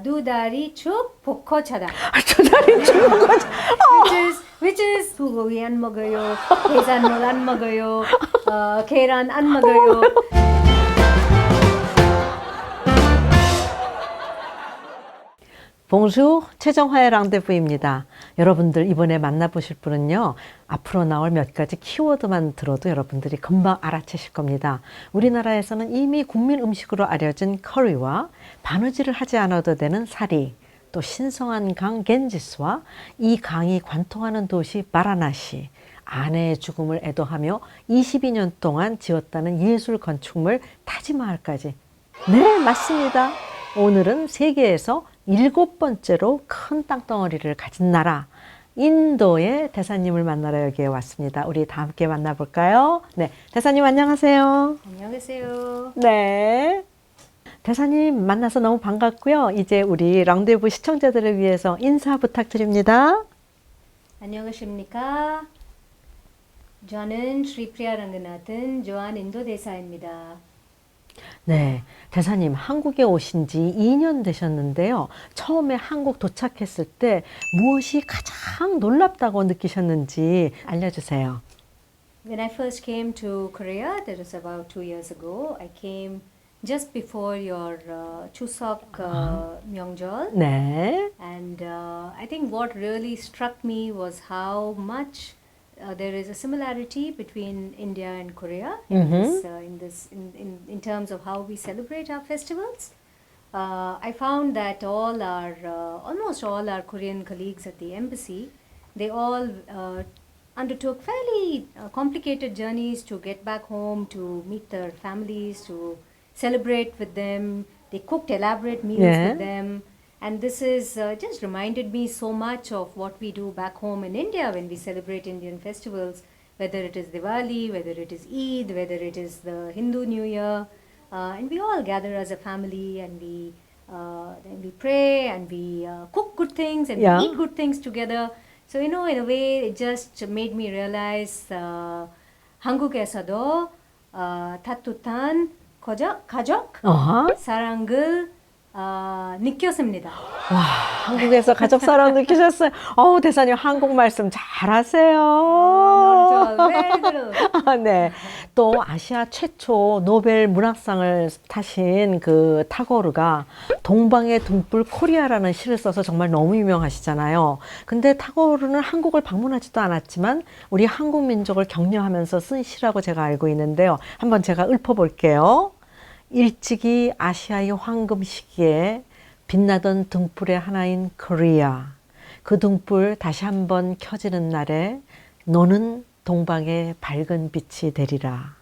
두 다리 쭉 볶어 차다. 두 다리 쭉 볶어 차다. Which is 소고기 안 먹어요. 해산물 안 먹어요. 계란 안 먹어요. Bonjour, 최정화의 랑데부입니다. 여러분들 이번에 만나보실 분은요. 앞으로 나올 몇 가지 키워드만 들어도 여러분들이 금방 알아채실 겁니다. 우리나라에서는 이미 국민 음식으로 알려진 커리와 바느질을 하지 않아도 되는 사리, 또 신성한 강 갠지스’와 이 강이 관통하는 도시 바라나시, 아내의 죽음을 애도하며 22년 동안 지었다는 예술 건축물 타지마할까지. 네, 맞습니다. 오늘은 세계에서 7번째로 큰 땅덩어리를 가진 나라 인도의 대사님을 만나러 여기에 왔습니다. 우리 다 함께 만나볼까요? 네, 대사님 안녕하세요. 안녕하세요. 네, 대사님 만나서 너무 반갑고요. 이제 우리 랑데부 시청자들을 위해서 인사 부탁드립니다. 안녕하십니까? 저는 스리프리야 랑가나탄 조한 인도 대사입니다. 네, 대사님 한국에 오신 지 2년 되셨는데요. 처음에 한국 도착했을 때 무엇이 가장 놀랍다고 느끼셨는지 알려주세요. When I first came to Korea, that was about 2 years ago. I came just before your Chuseok 명절. 네. And I think what really struck me was how much there is a similarity between India and Korea in terms of how we celebrate our festivals. I found that almost all our Korean colleagues at the embassy, they all undertook fairly complicated journeys to get back home, to meet their families, to celebrate with them. They cooked elaborate meals with them. And this is just reminded me so much of what we do back home in India when we celebrate Indian festivals, whether it is Diwali, whether it is Eid, whether it is the Hindu New Year. And we all gather as a family and then we pray and we cook good things and we eat good things together. So, in a way, it just made me realize 한국에서도 따뜻한 가족, 사랑을 느꼈습니다. 와, 한국에서 가족 사랑 느끼셨어요. 대사님 한국 말씀 잘하세요. 네. 또 아시아 최초 노벨 문학상을 타신 그 타고르가 동방의 등불 코리아라는 시를 써서 정말 너무 유명하시잖아요. 근데 타고르는 한국을 방문하지도 않았지만 우리 한국 민족을 격려하면서 쓴 시라고 제가 알고 있는데요. 한번 제가 읊어볼게요. 일찍이 아시아의 황금 시기에 빛나던 등불의 하나인 코리아. 그 등불 다시 한번 켜지는 날에 너는 동방의 밝은 빛이 되리라.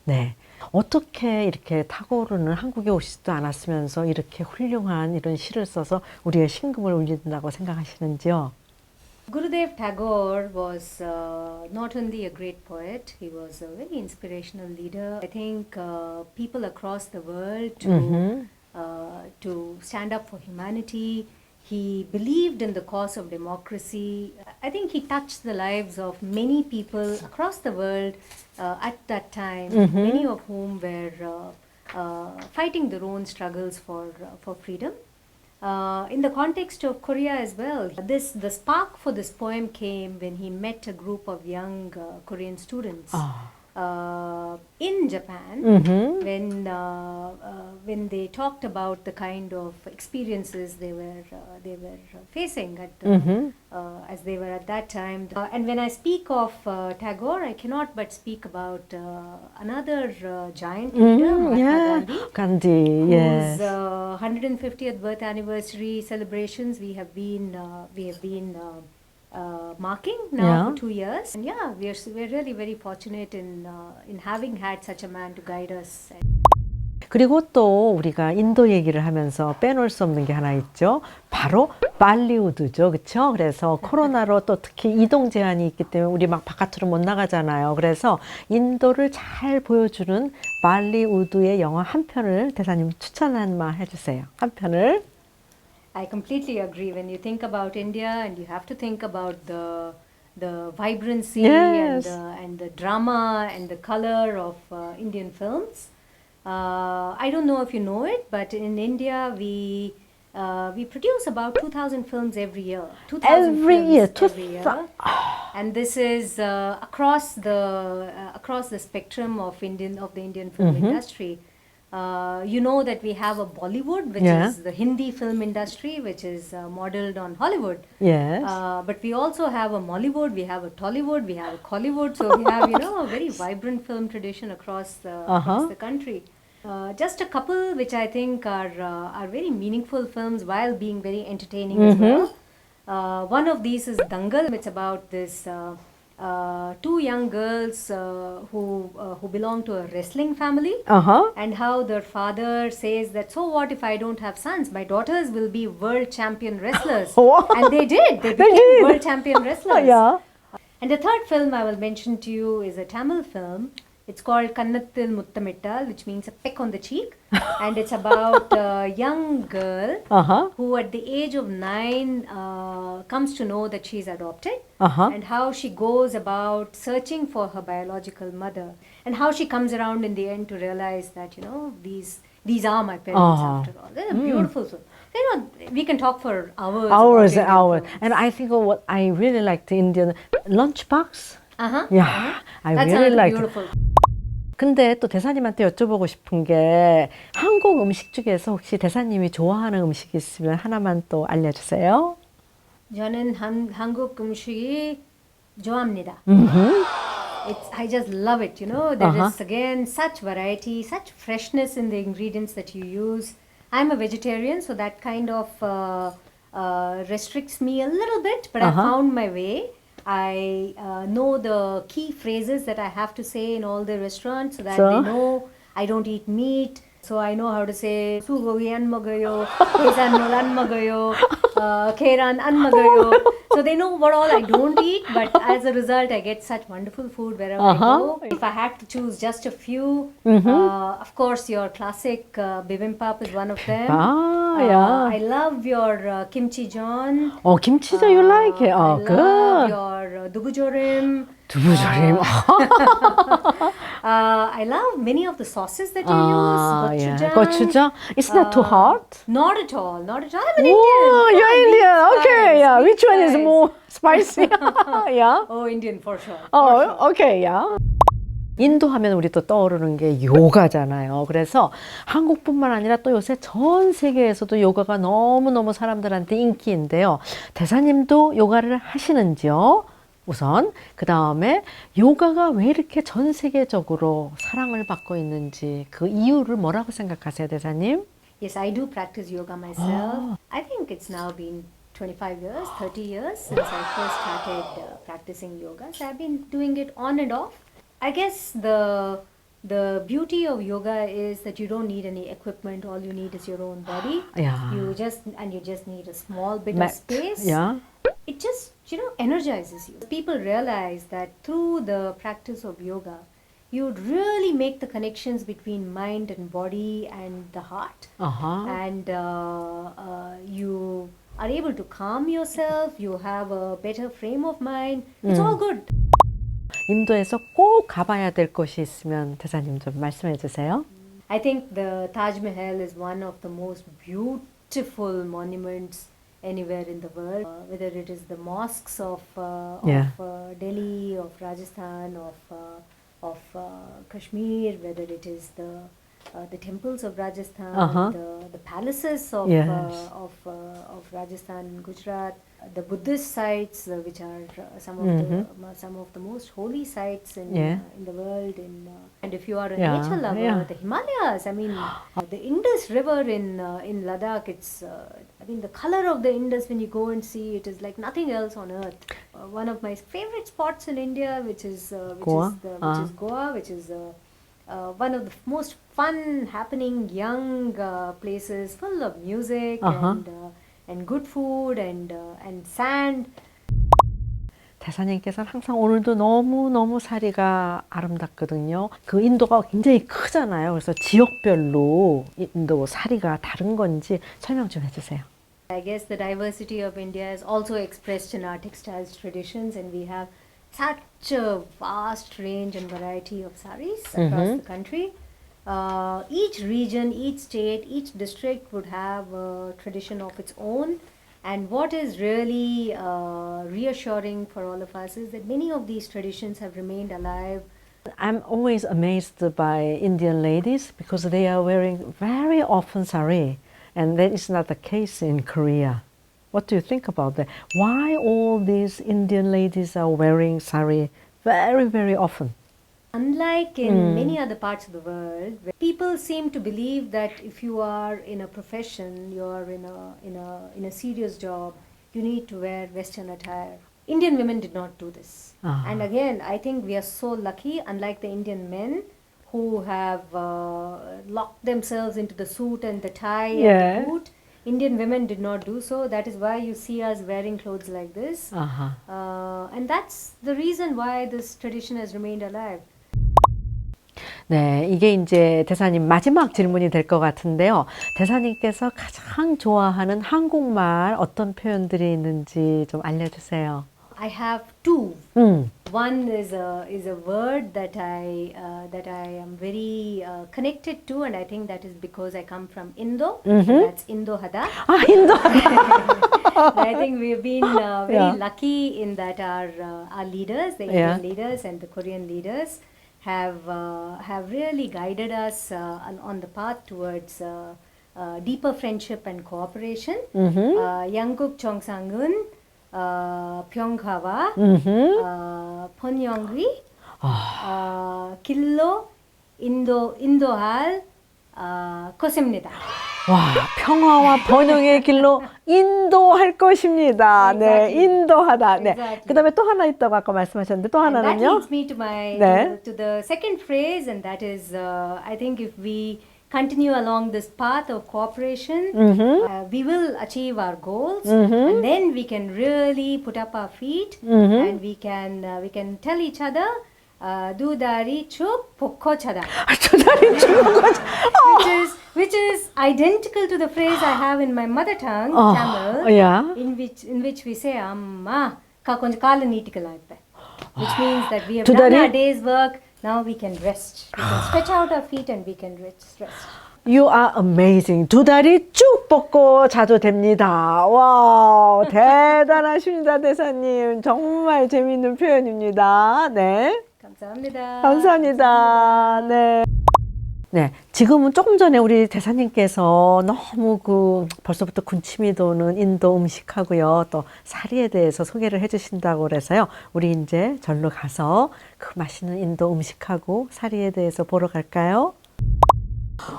네. 어떻게 이렇게 타고르는 한국에 오시지도 않았으면서 이렇게 훌륭한 이런 시를 써서 우리의 심금을 울린다고 생각하시는지요? Gurudev Tagore was not only a great poet, he was a very inspirational leader. I think people across the world to stand up for humanity. He believed in the cause of democracy. I think he touched the lives of many people across the world at that time, many of whom were fighting their own struggles for freedom. In the context of Korea as well, the spark for this poem came when he met a group of young Korean students in Japan when they talked about the kind of experiences they were facing as they were at that time. And when I speak of Tagore, I cannot but speak about another giant leader, Mahatma Gandhi, yes. whose 150th birth anniversary celebrations we have been marking now for 2 years. And we're really very fortunate in having had such a man to guide us. 그리고 또 우리가 인도 얘기를 하면서 빼놓을 수 없는 게 하나 있죠. 바로 발리우드죠. 그렇죠? 그래서 코로나로 또 특히 이동 제한이 있기 때문에 우리 막 바깥으로 못 나가잖아요. 그래서 인도를 잘 보여주는 발리우드의 영화 한 편을 대사님 추천 한번 해주세요. 한 편을. I completely agree. When you think about India, and you have to think about the vibrancy and the drama and the color of Indian films. I don't know if you know it, but in India we produce about 2,000 films every year. 2,000 Every films year, every year. And this is across the spectrum of the Indian film industry. You know that we have a Bollywood, which is the Hindi film industry, which is modeled on Hollywood. Yes. But we also have a Mollywood, we have a Tollywood, we have a Collywood. So we have, a very vibrant film tradition across the country. Just a couple which I think are very meaningful films while being very entertaining as well. One of these is Dangal. It's about this two young girls who belong to a wrestling family, and how their father says that, so what if I don't have sons? My daughters will be world champion wrestlers. And they did. They became world champion wrestlers. Yeah. And the third film I will mention to you is a Tamil film. It's called Kannattil Muttamittal, which means a peck on the cheek. And it's about a young girl who at the age of 9 comes to know that she's adopted, and how she goes about searching for her biological mother, and how she comes around in the end to realize that, these are my parents after all. They're beautiful film. We can talk for hours. Hours and hours. And I think what I really like the Indian lunchbox. Yeah, I That's really like it. beautiful. 근데 또 대사님한테 여쭤보고 싶은 게 한국 음식 중에서 혹시 대사님이 좋아하는 음식이 있으면 하나만 또 알려주세요. 저는 한국 음식이 좋아합니다. I just love it, There is again such variety, such freshness in the ingredients that you use. I'm a vegetarian, so that kind of restricts me a little bit, but I found my way. I know the key phrases that I have to say in all the restaurants so that they know I don't eat meat. So I know how to say sugogi an magayo, kesan an magayo, keran an magayo. So they know what all I don't eat, but as a result I get such wonderful food wherever I go. If I had to choose just a few, of course your classic bibimbap is one of them. I love your kimchi john. Oh, kimchi john, you like it? Oh, good. I love your dubujorim. 두부조림. I love many of the sauces that you use. Gochujang. Gochujang? It's not too hot? Not at all. Not at all. I'm an Oh, Indian. you're Indian. Okay, yeah. Which one is spice. more spicy? Yeah. Oh, Indian for sure. Oh, okay, yeah. 인도 하면 우리 또 떠오르는 게 요가잖아요. 그래서 한국뿐만 아니라 또 요새 전 세계에서도 요가가 너무너무 사람들한테 인기인데요. 대사님도 요가를 하시는지요? 우선 그 다음에 요가가 왜 이렇게 전 세계적으로 사랑을 받고 있는지 그 이유를 뭐라고 생각하세요, 대사님? Yes, I do practice yoga myself. I think it's now been 25 years, 30 years since I first started practicing yoga. So I've been doing it on and off. I guess the beauty of yoga is that you don't need any equipment. All you need is your own body. Yeah. You just need a small bit Mat. of space. Yeah. It just energizes you. People realize that through the practice of yoga, you really make the connections between mind and body and the heart. And you are able to calm yourself. You have a better frame of mind. It's all good. 인도에서 꼭 가봐야 될 곳이 있으면 대사님 좀 말씀해 주세요. I think the Taj Mahal is one of the most beautiful monuments anywhere in the world. Whether it is the mosques of Delhi, of Rajasthan, of Kashmir, whether it is the temples of Rajasthan, the palaces of Rajasthan and Gujarat, the Buddhist sites, which are some of the most holy sites in the world. And if you are a nature lover, the Himalayas. I mean, the Indus River in Ladakh. It's the color of the Indus when you go and see it is like nothing else on earth. One of my favorite spots in India, which is Goa, which is one of the most fun, happening, young places, full of music and good food and sand. 대사님께서는 항상 오늘도 너무너무 사리가 아름답거든요. 그 인도가 굉장히 크잖아요. 그래서 지역별로 인도 사리가 다른 건지 설명 좀 해주세요. I guess the diversity of India is also expressed in our textiles traditions, and we have such a vast range and variety of saris across the country. each region, each state, each district would have a tradition of its own. And what is really reassuring for all of us is that many of these traditions have remained alive. I'm always amazed by Indian ladies because they are wearing very often sari, and that is not the case in Korea. What do you think about that? Why all these Indian ladies are wearing sari very, very often? Unlike in many other parts of the world, where people seem to believe that if you are in a profession, you are in a serious job, you need to wear Western attire. Indian women did not do this. And again, I think we are so lucky, unlike the Indian men who have locked themselves into the suit and the tie and the boot. Indian women did not do so. That is why you see us wearing clothes like this. And that's the reason why this tradition has remained alive. 네, 이게 이제 대사님 마지막 질문이 될 것 같은데요. 대사님께서 가장 좋아하는 한국말 어떤 표현들이 있는지 좀 알려주세요. I have two. One is a word that I am very connected to, and I think that is because I come from Indo. And that's Indo-hada. 인도. I think we have been very lucky in that our leaders, the Indian leaders and the Korean leaders, have really guided us on the path towards deeper friendship and cooperation. Yangguk Chongsangun, Pyonghawa, Ponyongri, Killo, Indohal, Kosemnida. 와, 평화와 번영의 길로 인도할 것입니다. 네, 인도하다. 네. 그다음에 또 하나 있다고 아까 말씀하셨는데 또 하나는요? That leads me to my to the second phrase, and that is I think if we continue along this path of cooperation, we will achieve our goals, and then we can really put up our feet, and we can tell each other. 두다리 축 복코차다. 두다리 축 복코차. Which is identical to the phrase I have in my mother tongue, Tamil, in which we say amma ka konja kaala neetikala ippe, which means that we have done our day's work. Now we can rest. We can stretch out our feet and we can rest. You are amazing. 두 다리 쭉 뻗고 자도 됩니다. 와, 대단하십니다, 대사님. 정말 재미있는 표현입니다. 네. 감사합니다. 감사합니다. 네. 네, 지금은 조금 전에 우리 대사님께서 너무 벌써부터 군침이 도는 인도 음식하고요, 또 사리에 대해서 소개를 해주신다고 그래서요, 우리 이제 절로 가서 그 맛있는 인도 음식하고 사리에 대해서 보러 갈까요?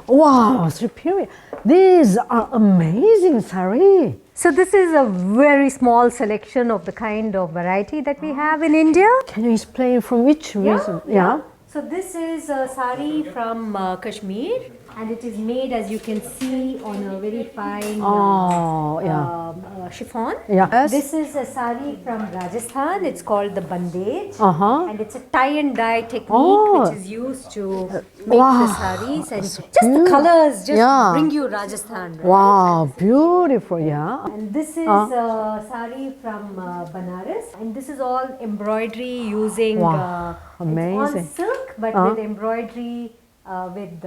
Wow, Sripriya, these are amazing sari. So this is a very small selection of the kind of variety that we have in India. Can you explain from which reason? Yeah. So this is a sari from Kashmir, and it is made, as you can see, on a very fine chiffon. Yes. This is a sari from Rajasthan. It's called the bandage, and it's a tie and dye technique which is used to make the saris, and just the colors just bring you Rajasthan. Right? Wow, beautiful, yeah. And this is a sari from Banaras, and this is all embroidery using amazing. It's on silk, but with embroidery with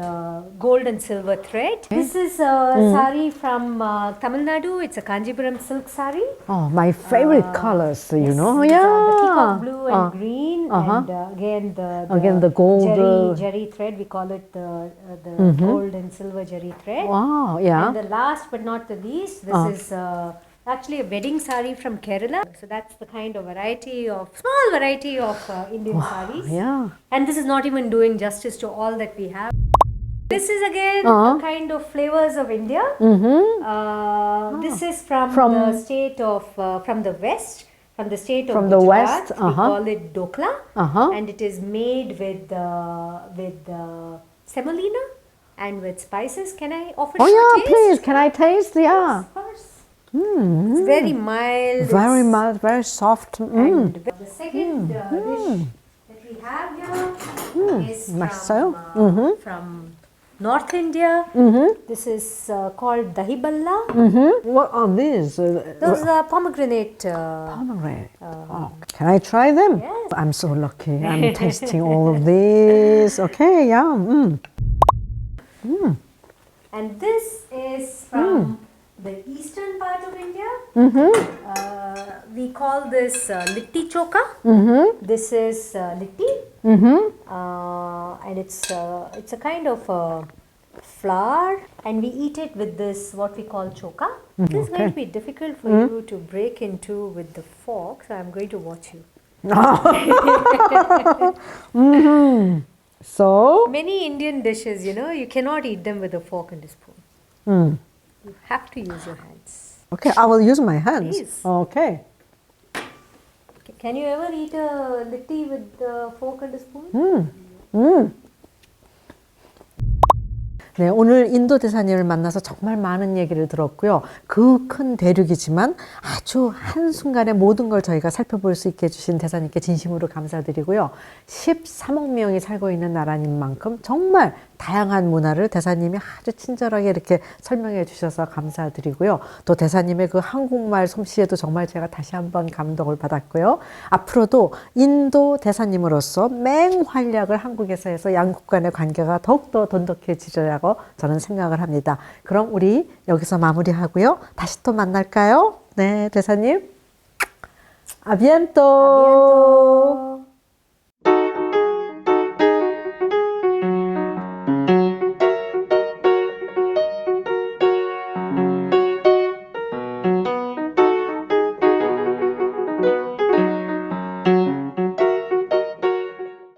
gold and silver thread. This is a sari from Tamil Nadu. It's a Kanjipuram silk sari. Oh, my favorite colors, you know. The peacock blue and green, and again the gold jerry thread. We call it the gold and silver jerry thread. Wow, yeah. And the last but not the least, this is actually a wedding sari from Kerala. So that's the kind of small variety of Indian saris. Yeah. And this is not even doing justice to all that we have. This is again a kind of flavors of India. This is from the state of, from the west, from the state of Gujarat. West. We call it dokla. And it is made with semolina and with spices. Can I offer you a taste? Please. Can I taste? Yeah. Of course. It's very mild. Very mild, very soft. And the second dish that we have here is from North India. This is called dahi balla. What are these? Those are pomegranate. Pomegranate. Can I try them? Yes. I'm so lucky. I'm tasting all of these. Okay, yeah. And this is from the eastern part of India. We call this litti choka. This is litti, and it's a kind of flour, and we eat it with this what we call choka. This is going to be difficult for you to break into with the fork, so I'm going to watch you. So Many Indian dishes, you know, you cannot eat them with a fork and a spoon. You have to use your hands. okay, I will use my hands. Please. Okay. Can you ever eat a litti with the fork and a spoon? 네, 오늘 인도 대사님을 만나서 정말 많은 얘기를 들었고요. 그 큰 대륙이지만 아주 한순간에 모든 걸 저희가 살펴볼 수 있게 해주신 대사님께 진심으로 감사드리고요. 13억 명이 살고 있는 나라인 만큼 정말 다양한 문화를 대사님이 아주 친절하게 이렇게 설명해 주셔서 감사드리고요. 또 대사님의 그 한국말 솜씨에도 정말 제가 다시 한번 감동을 받았고요. 앞으로도 인도 대사님으로서 맹활약을 한국에서 해서 양국 간의 관계가 더욱더 돈독해지리라고 저는 생각을 합니다. 그럼 우리 여기서 마무리하고요. 다시 또 만날까요? 네, 대사님. 아비엔토.